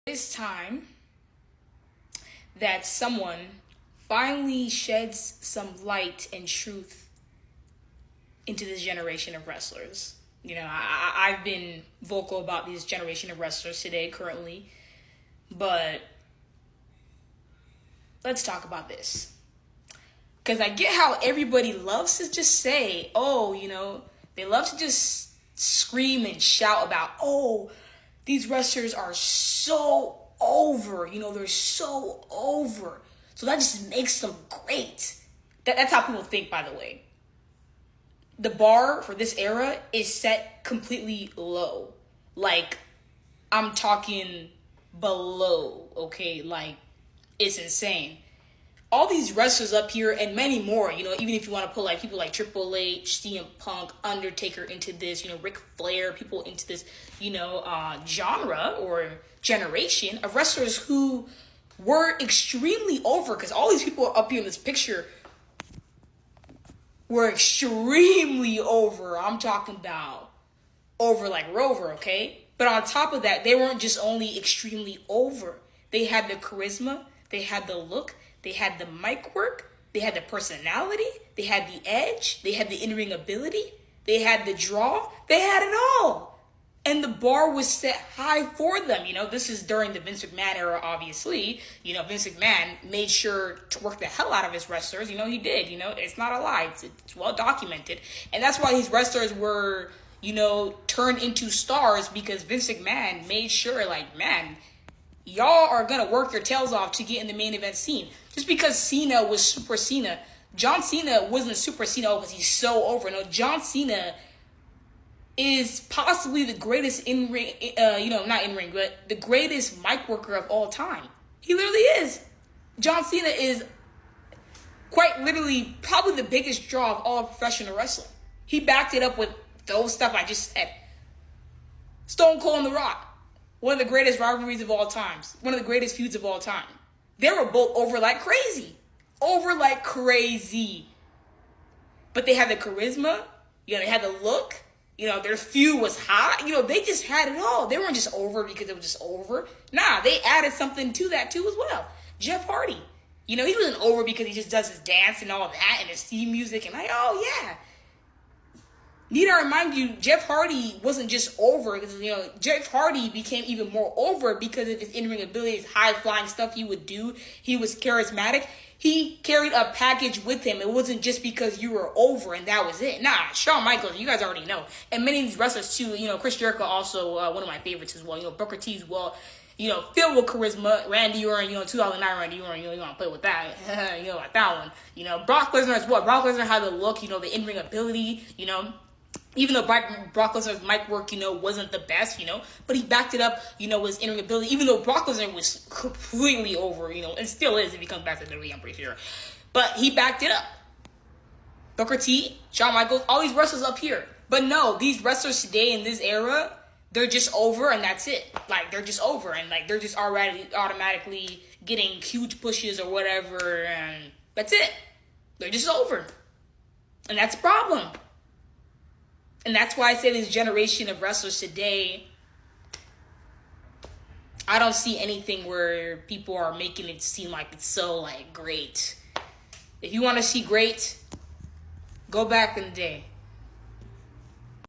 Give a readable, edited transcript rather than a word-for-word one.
It's time that someone finally sheds some light and truth into this generation of wrestlers. I've been vocal about this generation of wrestlers today, currently, but let's talk about this. Because I get how everybody loves to just say, they love to just scream and shout about, these wrestlers are so over. They're so over. So that just makes them great. That's how people think, by the way. The bar for this era is set completely low. Like, I'm talking below, okay? Like, it's insane. All these wrestlers up here and many more, even if you want to put like people like Triple H, CM Punk, Undertaker into this, Ric Flair, people into this, genre or generation of wrestlers who were extremely over, because all these people up here in this picture were extremely over. I'm talking about over like Rover, okay? But on top of that, they weren't just only extremely over. They had the charisma, they had the look, they had the mic work, they had the personality, they had the edge, they had the in-ring ability, they had the draw, they had it all. And the bar was set high for them. This is during the Vince McMahon era, obviously. Vince McMahon made sure to work the hell out of his wrestlers. He did. It's not a lie. It's well documented. And that's why these wrestlers were, turned into stars, because Vince McMahon made sure, y'all are going to work your tails off to get in the main event scene. Just because Cena was Super Cena, John Cena wasn't Super Cena because he's so over. No, John Cena is possibly the greatest in-ring, not in-ring, but the greatest mic worker of all time. He literally is. John Cena is quite literally probably the biggest draw of all professional wrestling. He backed it up with those stuff I just said. Stone Cold and The Rock, one of the greatest rivalries of all times, one of the greatest feuds of all time. They were both over like crazy. Over like crazy. But they had the charisma, they had the look, their feud was hot. They just had it all. They weren't just over because it was just over. Nah, they added something to that too as well. Jeff Hardy. He wasn't over because he just does his dance and all that and his theme music and Need I remind you, Jeff Hardy wasn't just over because, Jeff Hardy became even more over because of his in-ring abilities, high-flying stuff he would do. He was charismatic. He carried a package with him. It wasn't just because you were over and that was it. Nah, Shawn Michaels, you guys already know. And many of these wrestlers too, Chris Jericho also one of my favorites as well. Booker T as well. Filled with charisma. Randy Orton, 2009 Randy Orton, you want to play with that. Like that one. Brock Lesnar as well. Brock Lesnar had the look, the in-ring ability, even though Brock Lesnar's mic work, wasn't the best, but he backed it up, with his in-ring ability, even though Brock Lesnar was completely over, and still is if he comes back to WWE, I'm pretty sure. But he backed it up. Booker T, Shawn Michaels, all these wrestlers up here. But no, these wrestlers today in this era, they're just over and that's it. They're just over and, they're just already automatically getting huge pushes or whatever, and that's it. They're just over. And that's a problem. And that's why I say this generation of wrestlers today, I don't see anything where people are making it seem like it's so, great. If you want to see great, go back in the day.